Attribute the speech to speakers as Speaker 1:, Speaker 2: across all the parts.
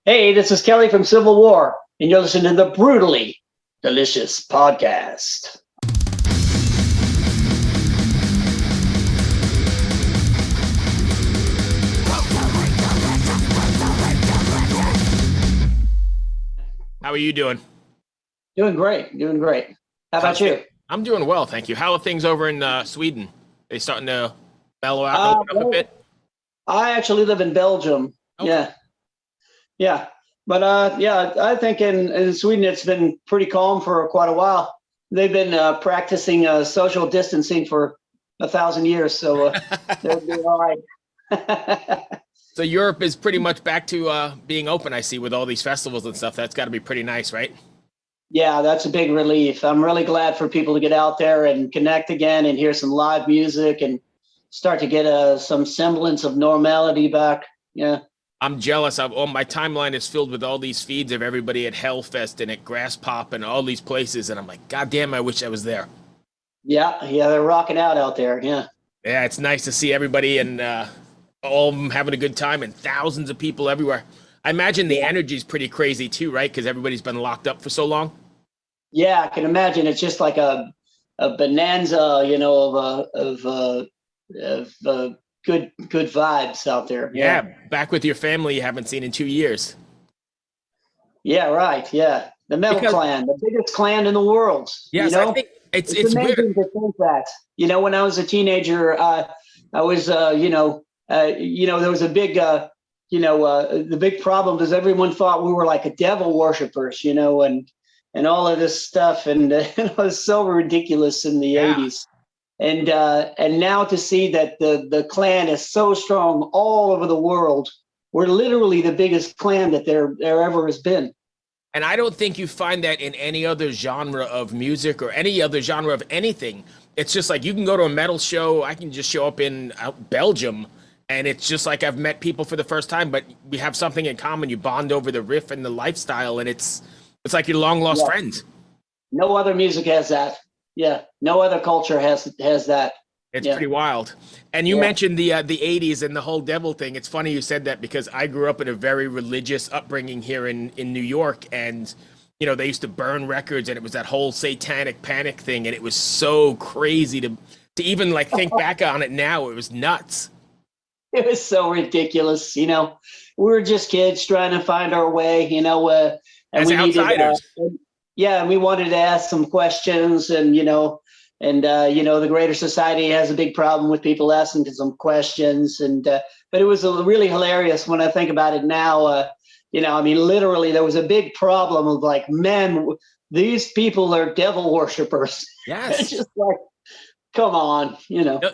Speaker 1: Hey, this is Kelly from Civil War, and you're listening to the Brutally Delicious Podcast.
Speaker 2: How are you doing?
Speaker 1: Doing great, doing great. How about you?
Speaker 2: I'm doing well, thank you. How are things over in Sweden? They starting to mellow out and open up a bit?
Speaker 1: I actually live in Belgium.
Speaker 2: Okay.
Speaker 1: Yeah. But I think in Sweden it's been pretty calm for quite a while. They've been practicing social distancing for 1,000 years, so they'll be all right.
Speaker 2: So Europe is pretty much back to being open, I see, with all these festivals and stuff. That's got to be pretty nice, right?
Speaker 1: Yeah, that's a big relief. I'm really glad for people to get out there and connect again and hear some live music and start to get some semblance of normality back. Yeah.
Speaker 2: I'm jealous. My timeline is filled with all these feeds of everybody at Hellfest and at Grass Pop and all these places, and I'm like, God damn, I wish I was there.
Speaker 1: Yeah, they're rocking out there. Yeah.
Speaker 2: Yeah, it's nice to see everybody and all of them having a good time and thousands of people everywhere. I imagine the energy is pretty crazy too, right? Because everybody's been locked up for so long.
Speaker 1: Yeah, I can imagine. It's just like a bonanza, of good vibes out there.
Speaker 2: Yeah, back with your family you haven't seen in 2 years.
Speaker 1: Yeah, right. Yeah, the Metal Clan, the biggest clan in the world.
Speaker 2: Yes, I think it's
Speaker 1: amazing
Speaker 2: weird
Speaker 1: to think that. When I was a teenager, I was, there was a big, the big problem is everyone thought we were like devil worshippers, and all of this stuff, and it was so ridiculous in the 80s. And now to see that the clan is so strong all over the world, we're literally the biggest clan that there ever has been.
Speaker 2: And I don't think you find that in any other genre of music or any other genre of anything. It's just like you can go to a metal show. I can just show up in Belgium, and it's just like I've met people for the first time, but we have something in common. You bond over the riff and the lifestyle, and it's like your long lost friends.
Speaker 1: No other music has that. Yeah, no other culture has that.
Speaker 2: It's pretty wild. And you mentioned the 80s and the whole devil thing. It's funny you said that because I grew up in a very religious upbringing here in New York, and they used to burn records, and it was that whole satanic panic thing, and it was so crazy to even like think back on it now. It was nuts.
Speaker 1: It was so ridiculous. We were just kids trying to find our way. And
Speaker 2: as
Speaker 1: we
Speaker 2: outsiders.
Speaker 1: And we wanted to ask some questions, and the greater society has a big problem with people asking some questions, but it was really hilarious when I think about it now. Literally there was a big problem of like, man, these people are devil worshippers.
Speaker 2: Yes.
Speaker 1: It's just like, come on,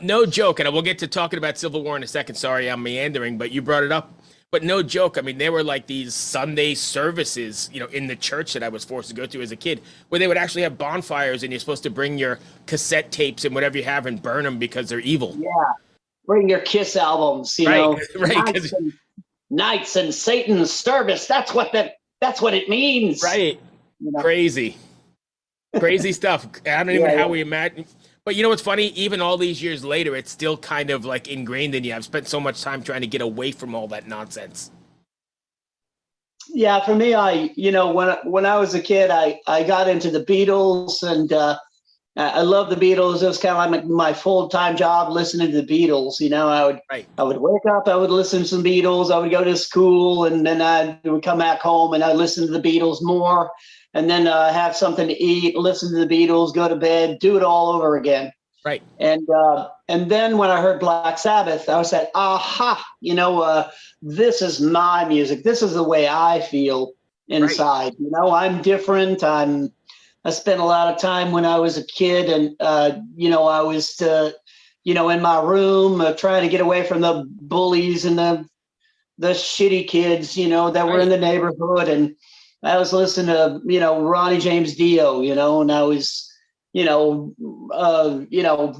Speaker 2: No joke, and we'll get to talking about Civil War in a second. Sorry, I'm meandering, but you brought it up. But no joke, I mean, there were like these Sunday services, in the church that I was forced to go to as a kid, where they would actually have bonfires, and you're supposed to bring your cassette tapes and whatever you have and burn them because they're evil.
Speaker 1: Yeah, bring your Kiss albums,
Speaker 2: right.
Speaker 1: Knights and Satan's service. That's what it means.
Speaker 2: Right. Crazy stuff. I don't even know how we imagine. But you know what's funny? Even all these years later, it's still kind of like ingrained in you. I've spent so much time trying to get away from all that nonsense.
Speaker 1: Yeah, for me, when I was a kid, I got into the Beatles, and I love the Beatles. It was kind of like my full-time job listening to the Beatles. I would wake up, I would listen to some Beatles, I would go to school, and then I would come back home and I'd listen to the Beatles more. And then have something to eat, listen to the Beatles, go to bed, do it all over again.
Speaker 2: Right.
Speaker 1: And then when I heard Black Sabbath, I was like, aha, this is my music. This is the way I feel inside. Right. I'm different. I spent a lot of time when I was a kid, and I was in my room trying to get away from the bullies and the shitty kids, that were in the neighborhood, and I was listening to, Ronnie James Dio, and I was,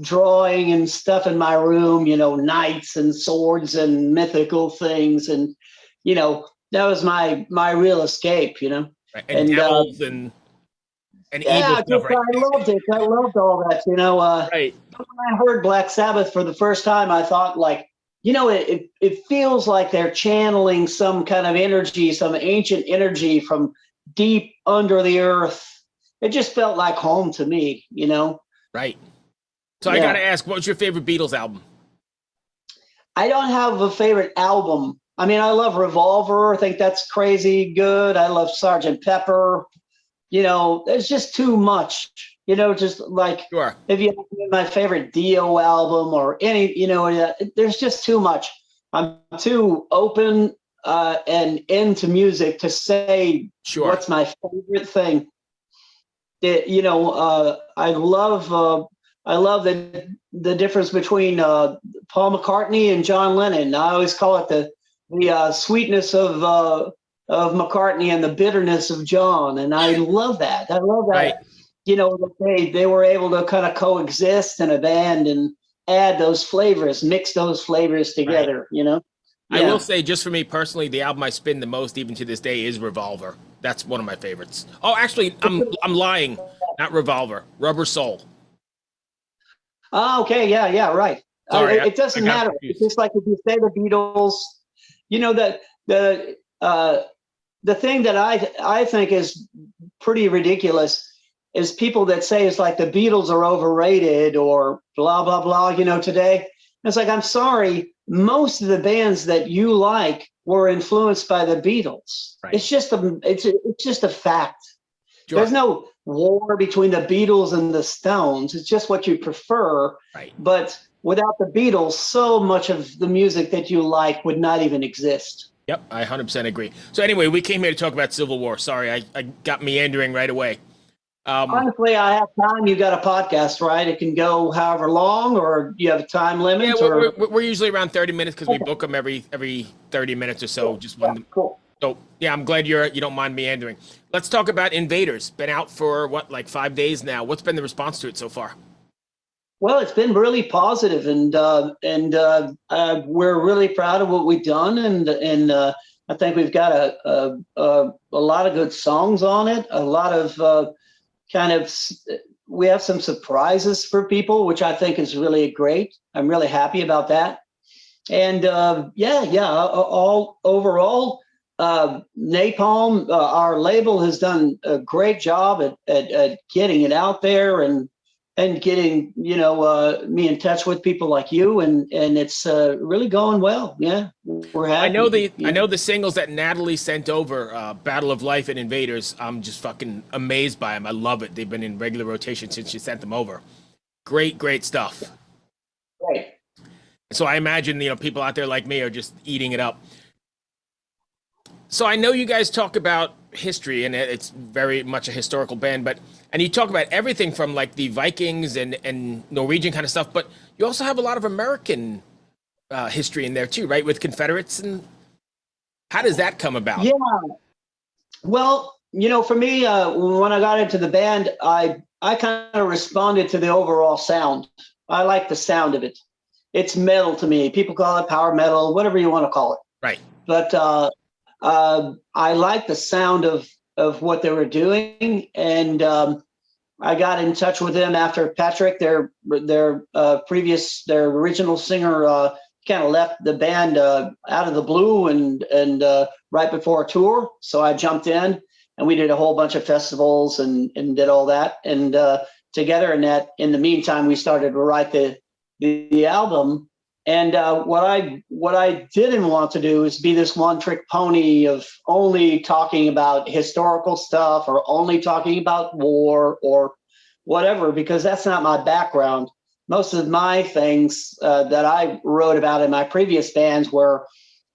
Speaker 1: drawing and stuff in my room, knights and swords and mythical things. And, that was my real escape,
Speaker 2: Right. And devils and evil stuff, right?
Speaker 1: I loved it. I loved all that,
Speaker 2: right.
Speaker 1: When I heard Black Sabbath for the first time, I thought like, it feels like they're channeling some kind of energy, some ancient energy from deep under the earth. It just felt like home to me,
Speaker 2: Right. So I got to ask, what was your favorite Beatles album?
Speaker 1: I don't have a favorite album. I mean, I love Revolver. I think that's crazy good. I love Sergeant Pepper. There's just too much. Just like
Speaker 2: Sure.
Speaker 1: if you have my favorite Dio album or any, there's just too much. I'm too open and into music to say what's my favorite thing. I love the difference between Paul McCartney and John Lennon. I always call it the sweetness of McCartney and the bitterness of John, and I love that. I love that.
Speaker 2: Right.
Speaker 1: That they were able to kind of coexist in a band and add those flavors, mix those flavors together. Right. Yeah.
Speaker 2: I will say, just for me personally, the album I spin the most, even to this day, is Revolver. That's one of my favorites. Oh, actually, I'm lying. Not Revolver. Rubber Soul.
Speaker 1: Oh, okay. Yeah. Right.
Speaker 2: Sorry,
Speaker 1: it doesn't matter. It's just like if you say the Beatles, the thing that I think is pretty ridiculous is people that say it's like the Beatles are overrated or blah, blah, blah, today. It's like, I'm sorry, most of the bands that you like were influenced by the Beatles. Right. It's just a fact. Sure. There's no war between the Beatles and the Stones. It's just what you prefer.
Speaker 2: Right.
Speaker 1: But without the Beatles, so much of the music that you like would not even exist.
Speaker 2: Yep, I 100% agree. So anyway, we came here to talk about Civil War. Sorry, I got meandering right away.
Speaker 1: Honestly, I have time. You got a podcast, right? It can go however long, or you have a time limit?
Speaker 2: Yeah, we're usually around 30 minutes because we book them every 30 minutes or so.
Speaker 1: Cool. Just one. Yeah, cool.
Speaker 2: So yeah, I'm glad you don't mind meandering. Let's talk about Invaders. Been out for like 5 days now. What's been the response to it so far?
Speaker 1: Well, it's been really positive, and we're really proud of what we've done, and I think we've got a lot of good songs on it. A lot of we have some surprises for people, which I think is really great. I'm really happy about that. And all overall, Napalm, our label, has done a great job at getting it out there and getting me in touch with people like you, and it's really going well. Yeah, we're happy.
Speaker 2: I know the singles that Natalie sent over, Battle of Life and Invaders. I'm just fucking amazed by them. I love it. They've been in regular rotation since she sent them over. Great stuff.
Speaker 1: Right.
Speaker 2: So I imagine people out there like me are just eating it up. So I know you guys talk about history, and it's very much a historical band, and you talk about everything from like the Vikings and Norwegian kind of stuff, but you also have a lot of American history in there too, right? With Confederates, and how does that come about?
Speaker 1: Yeah. Well, for me, when I got into the band, I kind of responded to the overall sound. I like the sound of it. It's metal to me. People call it power metal, whatever you want to call it.
Speaker 2: Right.
Speaker 1: But I like the sound of what they were doing, and I got in touch with them after Patrick, their original singer, kind of left the band out of the blue and right before a tour. So I jumped in, and we did a whole bunch of festivals and did all that, and together. And in the meantime, we started to write the album. And what I didn't want to do is be this one-trick pony of only talking about historical stuff or only talking about war or whatever, because that's not my background. Most of my things that I wrote about in my previous bands were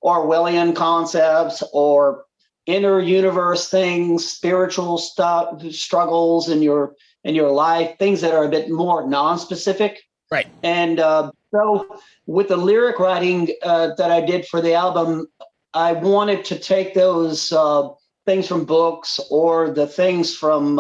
Speaker 1: Orwellian concepts or inner universe things, spiritual stuff, struggles in your life, things that are a bit more non-specific.
Speaker 2: Right.
Speaker 1: And so with the lyric writing that I did for the album, I wanted to take those things from books or the things from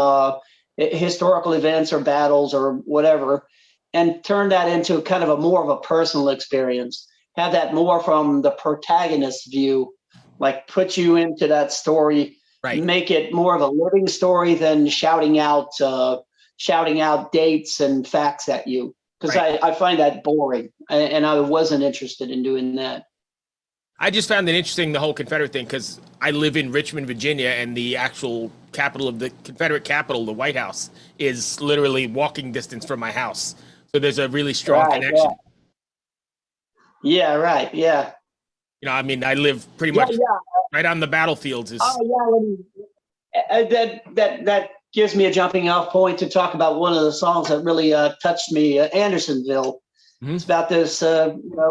Speaker 1: historical events or battles or whatever, and turn that into kind of a more of a personal experience. Have that more from the protagonist's view, like put you into that story,
Speaker 2: right.
Speaker 1: Make it more of a living story than shouting out dates and facts at you. because
Speaker 2: Right.
Speaker 1: I find that boring, and I wasn't interested in doing that.
Speaker 2: I just found it interesting, the whole Confederate thing, because I live in Richmond, Virginia, and the actual capital of the Confederate capital, the White House, is literally walking distance from my house. So there's a really strong
Speaker 1: Right. Yeah.
Speaker 2: connection.
Speaker 1: Yeah. Right. Yeah.
Speaker 2: You know, I mean, I live pretty
Speaker 1: Yeah.
Speaker 2: much
Speaker 1: Yeah.
Speaker 2: right on the battlefields.
Speaker 1: Oh,
Speaker 2: Is
Speaker 1: yeah. That gives me a jumping off point to talk about one of the songs that really touched me, Andersonville.
Speaker 2: Mhm.
Speaker 1: It's about this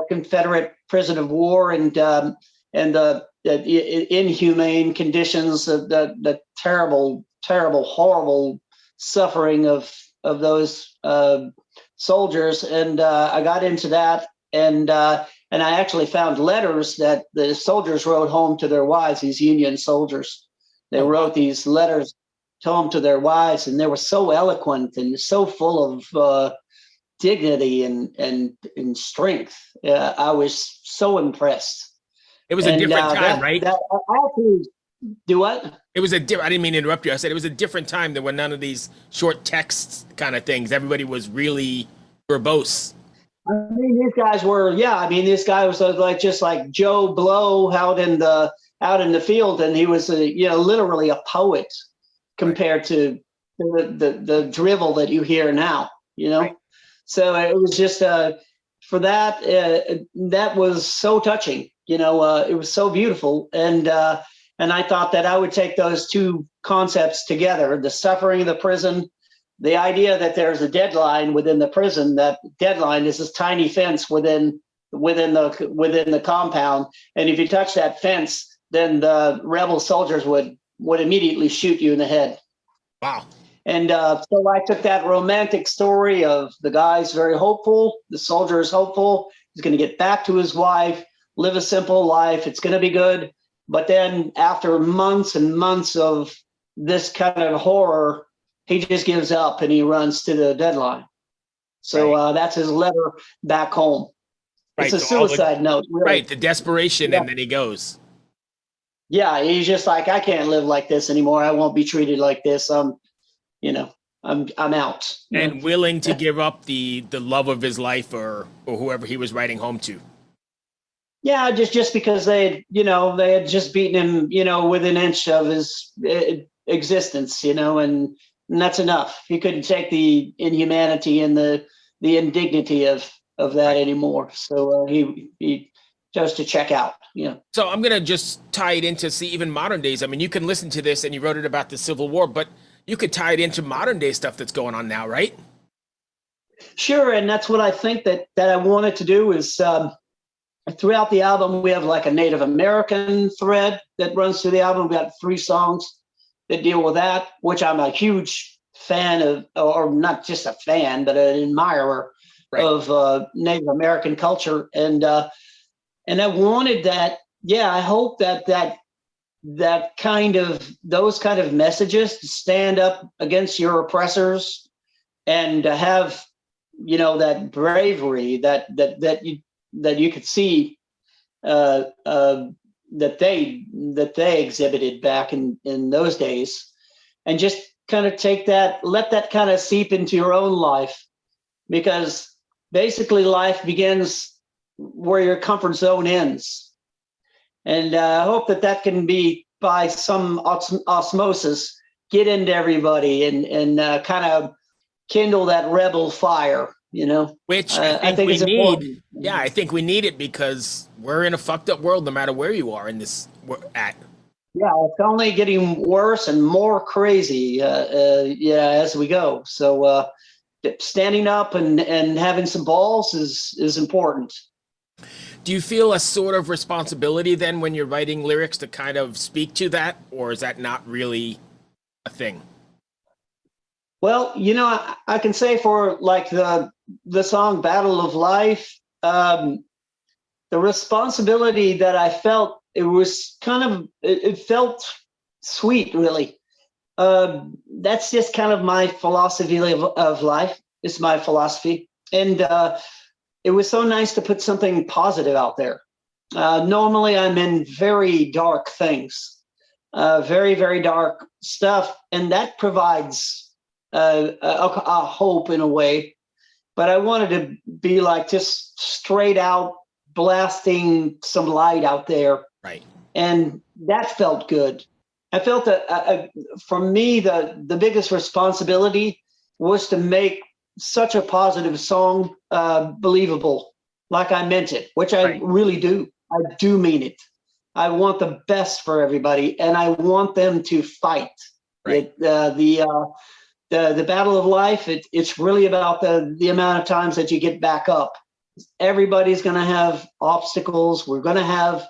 Speaker 1: Confederate prison of war and the inhumane conditions, the terrible, horrible suffering of those soldiers. And I got into that, and I actually found letters that the soldiers wrote home to their wives. These Union soldiers, they
Speaker 2: Oh, wow.
Speaker 1: wrote these letters home to their wives, and they were so eloquent and so full of dignity and strength. I was so impressed.
Speaker 2: It was a
Speaker 1: And
Speaker 2: different time, right?
Speaker 1: that I actually do what?
Speaker 2: It was a I didn't mean to interrupt you. I said it was a different time. There were none of these short texts kind of things. Everybody was really verbose.
Speaker 1: I mean, these guys were, yeah. I mean, this guy was like just like Joe Blow out in the field, and he was literally a poet
Speaker 2: Right.
Speaker 1: compared to the drivel that you hear now.
Speaker 2: Right.
Speaker 1: So it was just for that that was so touching. It was so beautiful, and I thought that I would take those two concepts together: the suffering of the prison, the idea that there's a deadline within the prison. That deadline is this tiny fence within the compound, and if you touch that fence, then the rebel soldiers would immediately shoot you in the head.
Speaker 2: Wow.
Speaker 1: And so I took that romantic story of the guy's very hopeful, the soldier is hopeful, he's going to get back to his wife, live a simple life, it's going to be good. But then after months and months of this kind of horror, he just gives up and he runs to the deadline. So
Speaker 2: Right.
Speaker 1: that's his letter back home. It's
Speaker 2: Right.
Speaker 1: a
Speaker 2: So all the
Speaker 1: suicide note, really.
Speaker 2: right, the desperation,
Speaker 1: Yeah.
Speaker 2: and then he goes.
Speaker 1: Yeah, he's just like, I can't live like this anymore. I won't be treated like this. I'm out.
Speaker 2: And willing to give up the love of his life or whoever he was writing home to.
Speaker 1: Yeah, just because they had just beaten him, within an inch of his existence, and that's enough. He couldn't take the inhumanity and the indignity of that
Speaker 2: Right.
Speaker 1: anymore. So he chose to check out.
Speaker 2: So I'm gonna just tie it into see even modern days. I mean, you can listen to this and you wrote it about the Civil War, but you could tie it into modern day stuff that's going on now, right?
Speaker 1: Sure, and that's what I think that I wanted to do is throughout the album we have like a Native American thread that runs through the album. We got 3 songs that deal with that, which I'm a huge fan of, or not just a fan, but an admirer
Speaker 2: Right.
Speaker 1: of Native American culture, and I wanted that. Yeah, I hope that those kind of messages to stand up against your oppressors and to have that bravery that you could see that they exhibited back in those days, and just kind of let that kind of seep into your own life, because basically life begins where your comfort zone ends. And I hope that can be, by some osmosis, get into everybody and kind of kindle that rebel fire,
Speaker 2: Which
Speaker 1: I think
Speaker 2: we
Speaker 1: it's
Speaker 2: need.
Speaker 1: important.
Speaker 2: Yeah, I think we need it because we're in a fucked up world no matter where you are in this at.
Speaker 1: Yeah, it's only getting worse and more crazy as we go. So standing up and having some balls is important.
Speaker 2: Do you feel a sort of responsibility then when you're writing lyrics to kind of speak to that, or is that not really a thing?
Speaker 1: Well, I can say for like the song "Battle of Life," the responsibility that I felt, it was it felt sweet, really. That's just kind of my philosophy of life. It's my philosophy, and it was so nice to put something positive out there. Normally, I'm in very dark things, very, very dark stuff, and that provides a hope in a way. but I wanted to be like just straight out blasting some light out there.
Speaker 2: Right.
Speaker 1: And that felt good. I felt that for me, the biggest responsibility was to make such a positive song believable, like I meant it, which I really do. I do mean it. I want the best for everybody, and I want them to fight. Right. The battle of life. It's really about the amount of times that you get back up. Everybody's going to have obstacles. We're going to have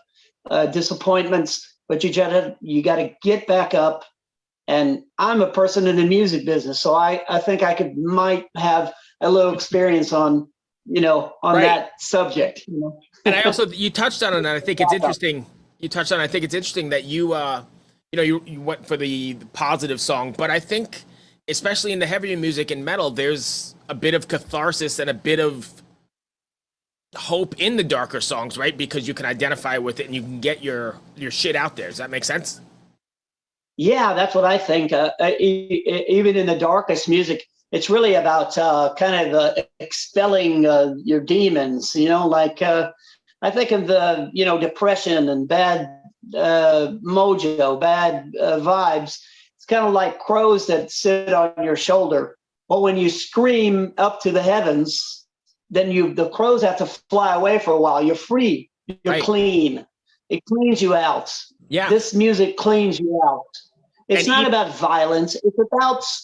Speaker 1: disappointments, but you got to get back up. And I'm a person in the music business, so I think I might have a little experience on that subject.
Speaker 2: And I also, you touched on it, and I think it's interesting. You touched on it, I think it's interesting that you went for the positive song, but I think especially in the heavier music and metal, there's a bit of catharsis and a bit of hope in the darker songs, right? Because you can identify with it and you can get your shit out there. Does that make sense?
Speaker 1: Yeah, that's what I think. Even in the darkest music, it's really about kind of expelling your demons. I think of the depression and bad mojo, bad vibes. It's kind of like crows that sit on your shoulder. But when you scream up to the heavens, then the crows have to fly away for a while. You're free. You're clean. It cleans you out. Yeah. This music cleans you out. It's not about violence.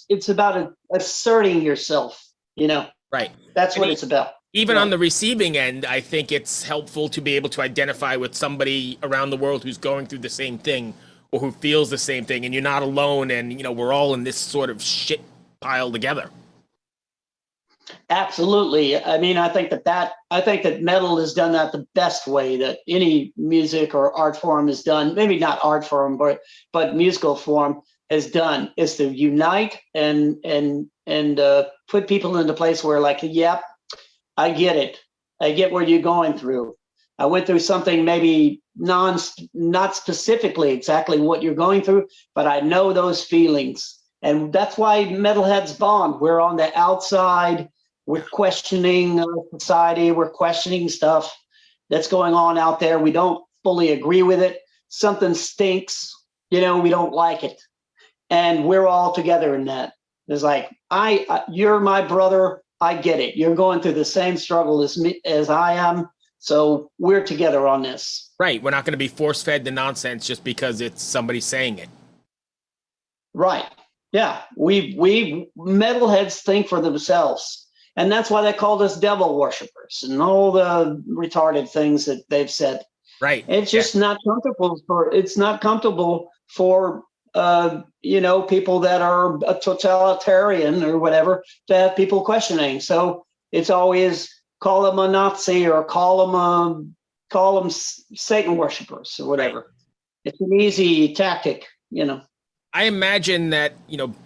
Speaker 1: It's about asserting yourself.
Speaker 2: Right.
Speaker 1: That's what it's about.
Speaker 2: Even on the receiving end, I think it's helpful to be able to identify with somebody around the world who's going through the same thing or who feels the same thing, and you're not alone, and we're all in this sort of shit pile together.
Speaker 1: Absolutely. I mean, I think that metal has done that the best way that any music or art form has done. Maybe not art form, but musical form has done, is to unite and put people into place where, like, yep, I get it. I get what you're going through. I went through something maybe not specifically exactly what you're going through, but I know those feelings. And that's why metalheads bond. We're on the outside. We're questioning society. We're questioning stuff that's going on out there. We don't fully agree with it. Something stinks. We don't like it. And we're all together in that. It's like, you're my brother. I get it. You're going through the same struggle as I am. So we're together on this.
Speaker 2: Right. We're not going to be force-fed the nonsense just because it's somebody saying it.
Speaker 1: Right. Yeah. We metalheads think for themselves. And that's why they called us devil worshippers and all the retarded things that they've said.
Speaker 2: Right.
Speaker 1: It's just not comfortable for people that are a totalitarian or whatever to have people questioning. So it's always call them a Nazi or call them Satan worshippers or whatever. Right. It's an easy tactic,
Speaker 2: I imagine that,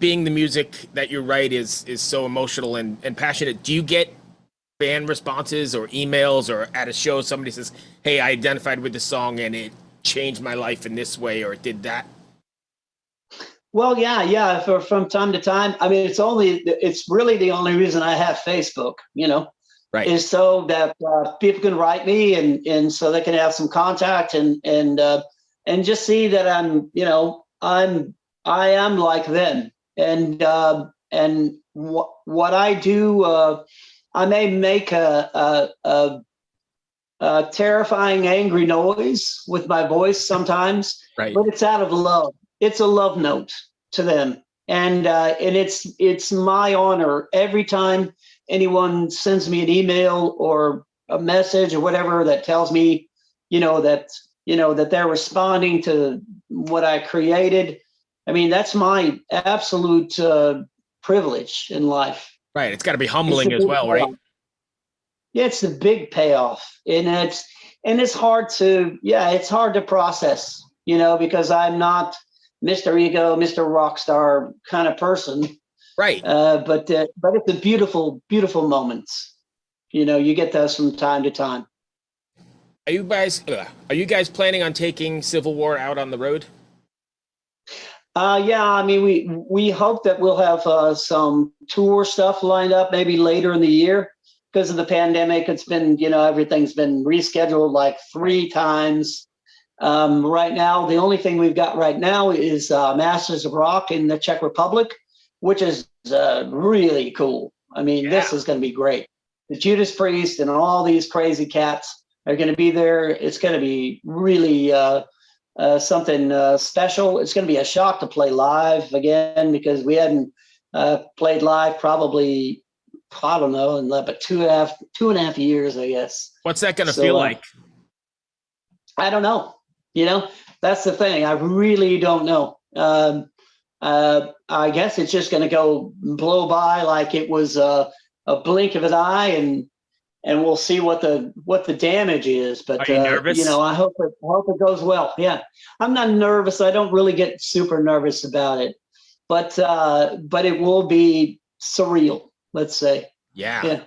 Speaker 2: being the music that you write is so emotional and passionate. Do you get fan responses or emails, or at a show somebody says, hey, I identified with the song and it changed my life in this way, or it did that?
Speaker 1: Well, yeah. From time to time. I mean, it's really the only reason I have Facebook, right, is so that people can write me and so they can have some contact and just see that I am like them. And what I do, I may make a terrifying, angry noise with my voice sometimes, right, but it's out of love. It's a love note to them. And it's my honor every time anyone sends me an email or a message or whatever that tells me, that they're responding to what I created. I mean, that's my absolute privilege in life.
Speaker 2: Right. It's got to be humbling as well, right?
Speaker 1: Yeah, it's the big payoff. And it's hard to process, because I'm not Mr. Ego, Mr. Rockstar kind of person. Right. But it's a beautiful, beautiful moments. You get those from time to time.
Speaker 2: Are you guys planning on taking Civil War out on the road?
Speaker 1: Yeah, I mean, we hope that we'll have some tour stuff lined up maybe later in the year. because of the pandemic, it's been, everything's been rescheduled like 3 times. Right now, the only thing we've got right now is Masters of Rock in the Czech Republic, which is really cool. I mean, this is going to be great. The Judas Priest and all these crazy cats are going to be there. It's going to be really something special. It's going to be a shock to play live again, because we hadn't played live probably, I don't know, in about 2.5 years, I guess.
Speaker 2: What's that going to feel like?
Speaker 1: I don't know. That's the thing. I really don't know. I guess it's just going to blow by like it was a blink of an eye, and we'll see what the damage is. But
Speaker 2: are you nervous?
Speaker 1: I hope it goes well. Yeah, I'm not nervous. I don't really get super nervous about it, but it will be surreal, let's say.
Speaker 2: Yeah.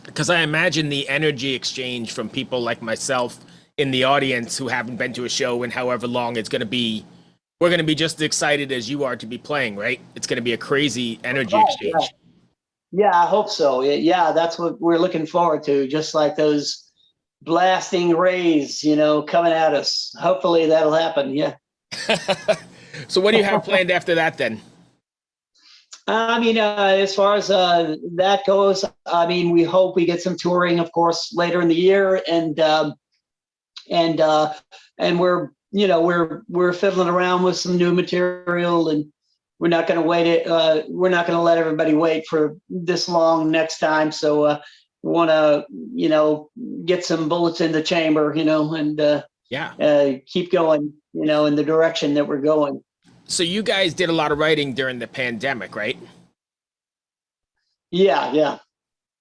Speaker 2: Because I imagine the energy exchange from people like myself in the audience who haven't been to a show in however long, we're going to be just as excited as you are to be playing, right? It's going to be a crazy energy exchange.
Speaker 1: Yeah, I hope so. Yeah, that's what we're looking forward to. Just like those blasting rays, coming at us. Hopefully that'll happen. Yeah.
Speaker 2: So what do you have planned after that then?
Speaker 1: I mean, as far as that goes, I mean, we hope we get some touring, of course, later in the year, and we're fiddling around with some new material, and we're not going to wait we're not going to let everybody wait for this long next time. So we want to, get some bullets in the chamber, and keep going, in the direction that we're going.
Speaker 2: So you guys did a lot of writing during the pandemic, right?
Speaker 1: Yeah.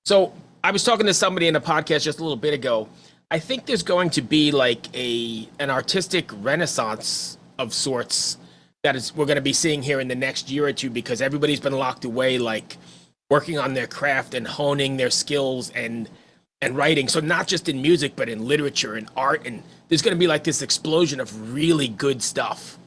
Speaker 2: So I was talking to somebody in a podcast just a little bit ago. I think there's going to be like an artistic renaissance of sorts we're going to be seeing here in the next year or two, because everybody's been locked away, like working on their craft and honing their skills and writing. So not just in music, but in literature and art. And there's going to be like this explosion of really good stuff.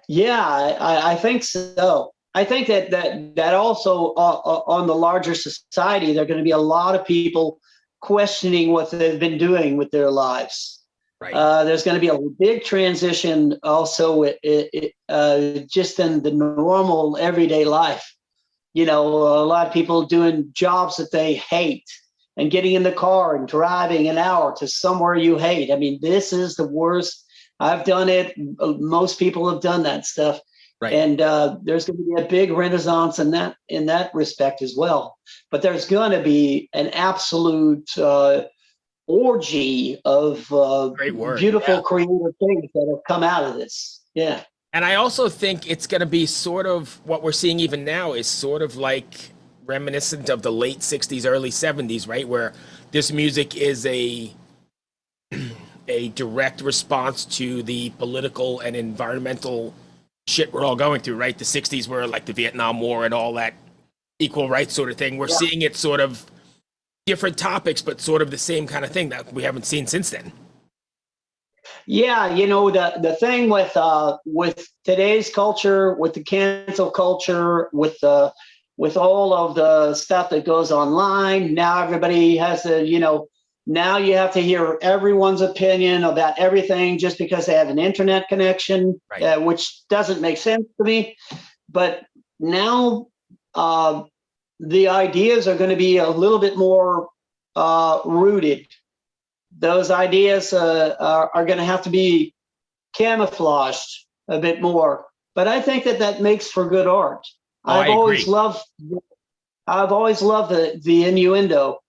Speaker 1: Yeah, I think so. I think that also on the larger society, there are going to be a lot of people questioning what they've been doing with their lives.
Speaker 2: Right.
Speaker 1: There's going to be a big transition also just in the normal everyday life. A lot of people doing jobs that they hate and getting in the car and driving an hour to somewhere you hate. I mean, this is the worst. I've done it. Most people have done that stuff.
Speaker 2: Right.
Speaker 1: And there's going to be a big renaissance in that respect as well. But there's going to be an absolute orgy of beautiful creative things that have come out of this. Yeah.
Speaker 2: And I also think it's going to be sort of what we're seeing even now is sort of like reminiscent of the late 60s, early 70s, right? Where this music is a direct response to the political and environmental shit we're all going through, right? The 60s were like the Vietnam War and all that equal rights sort of thing. We're seeing it sort of different topics, but sort of the same kind of thing that we haven't seen since then.
Speaker 1: Yeah, the thing with today's culture, with the cancel culture, with all of the stuff that goes online, now everybody has to, now you have to hear everyone's opinion about everything just because they have an internet connection,
Speaker 2: right.
Speaker 1: Which doesn't make sense to me. But now the ideas are going to be a little bit more rooted. Those ideas are going to have to be camouflaged a bit more. But I think that makes for good art. I've always loved the innuendo.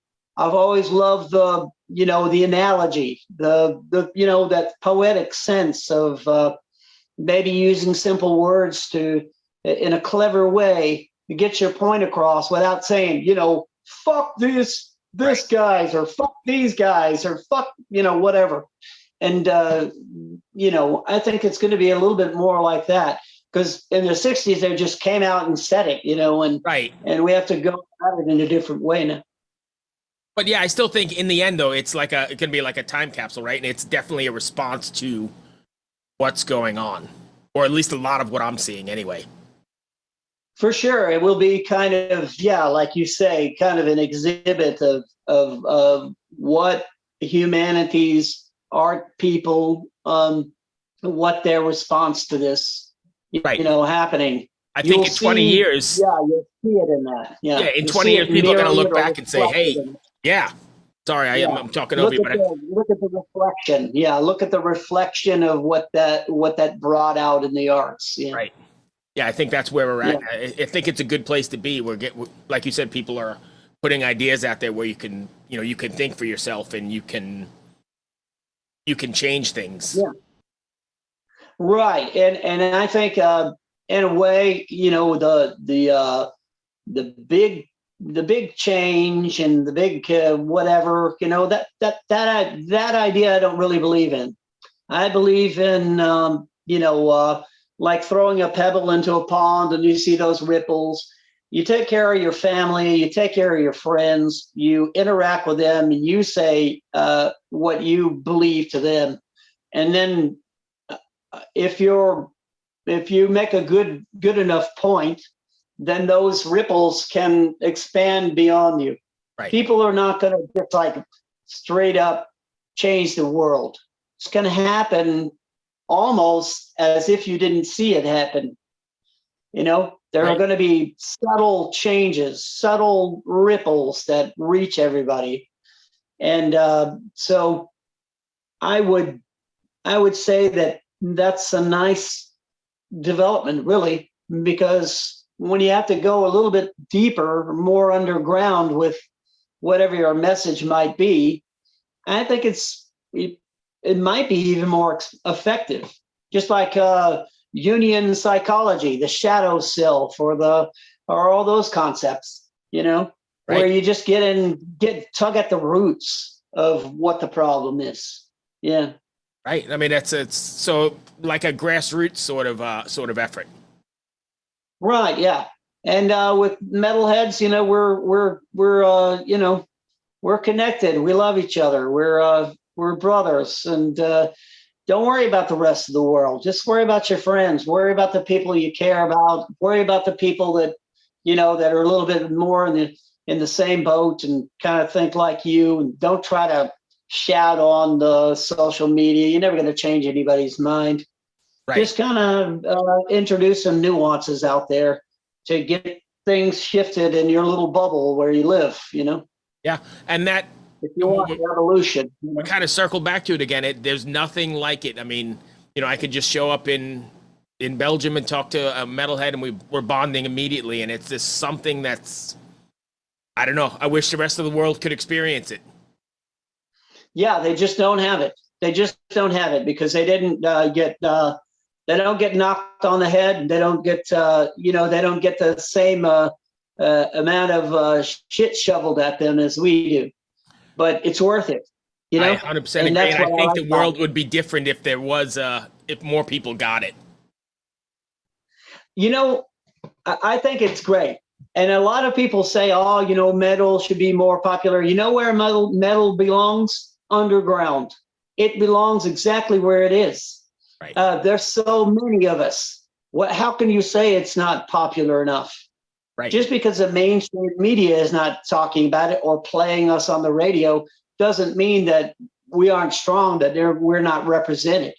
Speaker 1: I've always loved the analogy, the that poetic sense of maybe using simple words in a clever way to get your point across without saying, fuck this guys, or fuck these guys, or fuck, whatever. And, I think it's going to be a little bit more like that, because in the 60s, they just came out and said it, and
Speaker 2: right.
Speaker 1: And we have to go about it in a different way now.
Speaker 2: But yeah, I still think in the end, though, it can be like a time capsule, right? And it's definitely a response to what's going on, or at least a lot of what I'm seeing anyway.
Speaker 1: For sure, it will be kind of, yeah, like you say, kind of an exhibit of what humanity's art people, what their response to this,
Speaker 2: Right.
Speaker 1: happening.
Speaker 2: I think
Speaker 1: You'll
Speaker 2: in 20
Speaker 1: see,
Speaker 2: years,
Speaker 1: yeah, you'll see it in that.
Speaker 2: yeah,
Speaker 1: Yeah,
Speaker 2: in
Speaker 1: you
Speaker 2: 20
Speaker 1: see
Speaker 2: years,
Speaker 1: it
Speaker 2: people are going to look
Speaker 1: mirrored or
Speaker 2: back and say,
Speaker 1: reflected
Speaker 2: hey,
Speaker 1: in it.
Speaker 2: yeah, sorry,
Speaker 1: Yeah,
Speaker 2: I'm talking over you, but
Speaker 1: look at the reflection. Yeah, look at the reflection of what that brought out in the arts. Yeah,
Speaker 2: right. Yeah, I think that's where we're
Speaker 1: yeah.
Speaker 2: at. I think it's a good place to be. Like you said, people are putting ideas out there where you can think for yourself and you can change things.
Speaker 1: Yeah. Right, and I think in a way, the big change and the big whatever, that idea I don't really believe in. I believe in like throwing a pebble into a pond and you see those ripples. You take care of your family, you take care of your friends, you interact with them, and you say what you believe to them, and then if you make a good enough point, then those ripples can expand beyond you.
Speaker 2: Right.
Speaker 1: People are not going to just like straight up change the world. It's going to happen almost as if you didn't see it happen. There are
Speaker 2: Right.
Speaker 1: going to be subtle changes, subtle ripples that reach everybody. And so I would say that that's a nice development, really, because when you have to go a little bit deeper, more underground with whatever your message might be, I think it might be even more effective. Just like Jungian psychology, the shadow self, or all those concepts, where
Speaker 2: Right.
Speaker 1: you just tug at the roots of what the problem is. Yeah.
Speaker 2: Right. I mean, it's so like a grassroots sort of effort.
Speaker 1: Right. Yeah. And with metalheads, we're connected. We love each other. We're brothers, and don't worry about the rest of the world. Just worry about your friends. Worry about the people you care about. Worry about the people that that are a little bit more in the same boat and kind of think like you. And don't try to shout on the social media. You're never going to change anybody's mind.
Speaker 2: Right.
Speaker 1: Just kind of introduce some nuances out there to get things shifted in your little bubble where you live.
Speaker 2: Yeah. And that
Speaker 1: If you want revolution.
Speaker 2: we kind of circle back to it again. There's nothing like it. I mean, I could just show up in Belgium and talk to a metalhead, and we're bonding immediately. And it's just something that's, I don't know. I wish the rest of the world could experience it.
Speaker 1: Yeah, they just don't have it. They just don't have it because they didn't they don't get knocked on the head. They don't get they don't get the same amount of shit shoveled at them as we do. But it's worth it.
Speaker 2: I 100% agree, and I think the world would be different if there was if more people got it.
Speaker 1: I think it's great. And a lot of people say, oh, metal should be more popular. You know where metal belongs? Underground. It belongs exactly where it is.
Speaker 2: Right.
Speaker 1: There's so many of us. How can you say it's not popular enough?
Speaker 2: Right.
Speaker 1: Just because the mainstream media is not talking about it or playing us on the radio doesn't mean that we aren't strong, that we're not represented.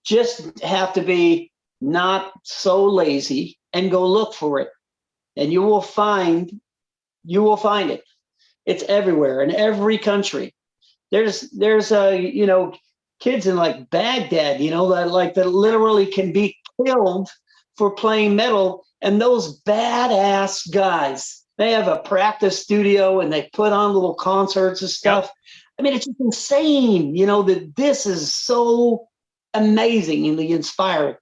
Speaker 1: Just have to be not so lazy and go look for it. And you will find it. It's everywhere in every country. There's kids in like Baghdad, that literally can be killed for playing metal. And those badass guys, they have a practice studio and they put on little concerts and stuff. Yep. I mean, it's just insane, that this is so amazing and inspiring.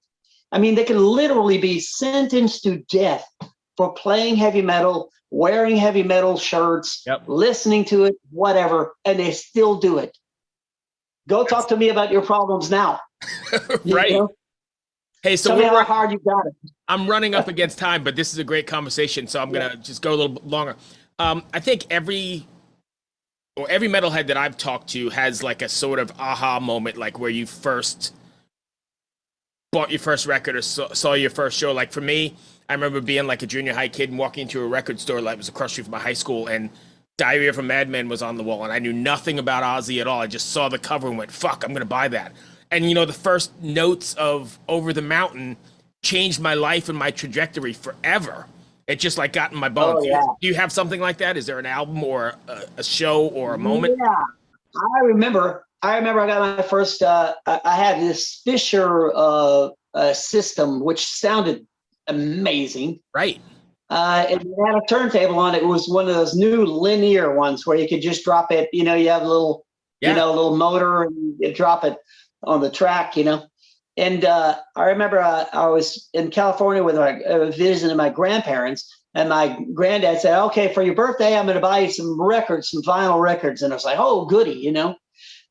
Speaker 1: I mean, they can literally be sentenced to death for playing heavy metal, wearing heavy metal shirts, yep, listening to it, whatever, and they still do it. Go talk to me about your problems now.
Speaker 2: Right. Hey, so
Speaker 1: tell me how hard you got it.
Speaker 2: I'm running up against time, but this is a great conversation, so I'm gonna just go a little bit longer. I think every metalhead that I've talked to has like a sort of aha moment, like where you first bought your first record or saw your first show. Like for me, I remember being like a junior high kid and walking into a record store that was across the street from my high school, and Diary of a Madman was on the wall, and I knew nothing about Ozzy at all. I just saw the cover and went, fuck, I'm going to buy that. And, you know, the first notes of Over the Mountain changed my life and my trajectory forever. It just like got in my bones.
Speaker 1: Oh, yeah.
Speaker 2: Do you have something like that? Is there an album or a show or a moment?
Speaker 1: Yeah, I remember I got my first, I had this Fisher system, which sounded amazing.
Speaker 2: Right.
Speaker 1: And it had a turntable on it. It was one of those new linear ones where you could just drop it. You know, you have a little, you know, a little motor, and you drop it on the track. You know, and I remember I was in California with visiting my grandparents, and my granddad said, "Okay, for your birthday, I'm going to buy you some records, some vinyl records." And I was like, "Oh, goody," you know,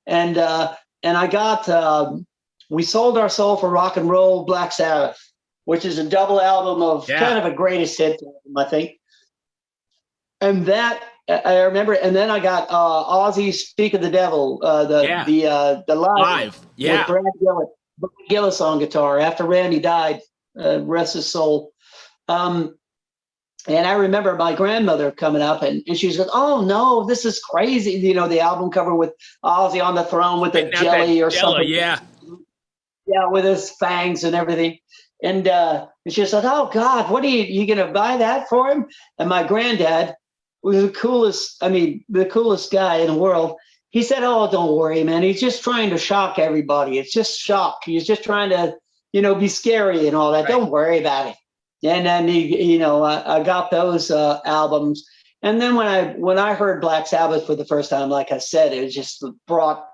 Speaker 1: and I got We Sold Our Soul for Rock and Roll, Black Sabbath, which is a double album of kind of a greatest hit album, I think. And that I remember, and then I got Ozzy Speak of the Devil, the live with Brad Gillis on guitar after Randy died, rest his soul. And I remember my grandmother coming up, and she was like, "Oh no, this is crazy!" You know, the album cover with Ozzy on the throne with the jelly or something. Yeah, with his fangs and everything. And she was like, "Oh God, what are you gonna buy that for him?" And my granddad was the coolest guy in the world. He said, "Oh, don't worry, man. He's just trying to shock everybody. It's just shock. He's just trying to, you know, be scary and all that. Right. Don't worry about it." And then I got those albums. And then when I heard Black Sabbath for the first time, like I said, it just brought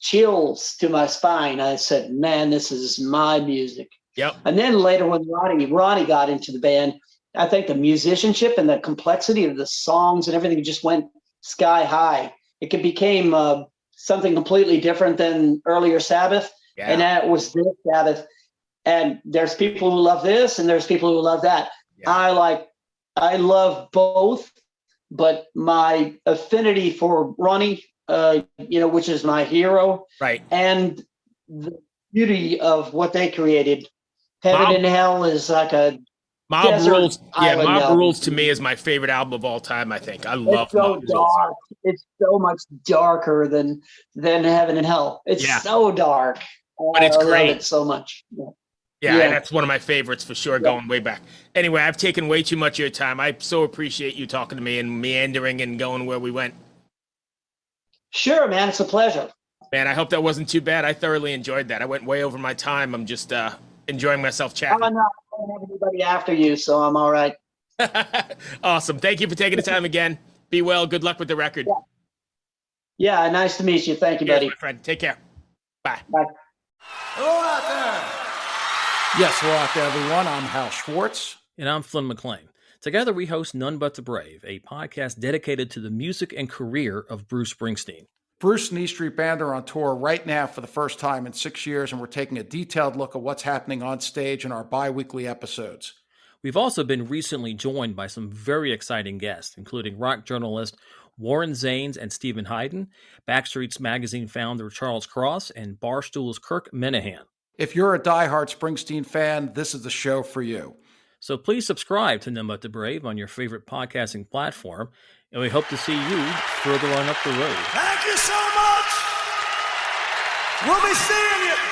Speaker 1: chills to my spine. I said, "Man, this is my music." Yep. And then later when Ronnie got into the band, I think the musicianship and the complexity of the songs and everything just went sky high. It became something completely different than earlier Sabbath. Yeah. And that was this Sabbath. And there's people who love this and there's people who love that. Yeah. I love both, but my affinity for Ronnie, which is my hero. Right. And the beauty of what they created. Heaven and Hell is like a
Speaker 2: Mob Rules. Yeah, Mob Rules to me is my favorite album of all time. I think I love.
Speaker 1: It's so dark. It's so much darker than Heaven and Hell. It's so dark,
Speaker 2: but it's great.
Speaker 1: I love it so much.
Speaker 2: Yeah, that's one of my favorites for sure, going way back. Anyway, I've taken way too much of your time. I so appreciate you talking to me and meandering and going where we went.
Speaker 1: Sure, man. It's a pleasure.
Speaker 2: Man, I hope that wasn't too bad. I thoroughly enjoyed that. I went way over my time. I'm just enjoying myself chatting.
Speaker 1: Oh, no, I don't have anybody after you, so I'm all right.
Speaker 2: Awesome. Thank you for taking the time again. Be well. Good luck with the record.
Speaker 1: Yeah, nice to meet you. Thank you, buddy.
Speaker 2: My friend. Take care. Bye.
Speaker 1: Bye.
Speaker 3: Hello out there. Yes, hello out there, everyone. I'm Hal Schwartz.
Speaker 4: And I'm Flynn McLean. Together we host None But the Brave, a podcast dedicated to the music and career of Bruce Springsteen.
Speaker 3: Bruce and E Street Band are on tour right now for the first time in 6 years, and we're taking a detailed look at what's happening on stage in our bi-weekly episodes.
Speaker 4: We've also been recently joined by some very exciting guests, including rock journalist Warren Zanes and Stephen Hayden, Backstreet's Magazine founder Charles Cross, and Barstool's Kirk Minahan.
Speaker 3: If you're a diehard Springsteen fan, this is the show for you.
Speaker 4: So please subscribe to None But the Brave on your favorite podcasting platform, and we hope to see you further on up the road.
Speaker 5: Thank you so much. We'll be seeing you.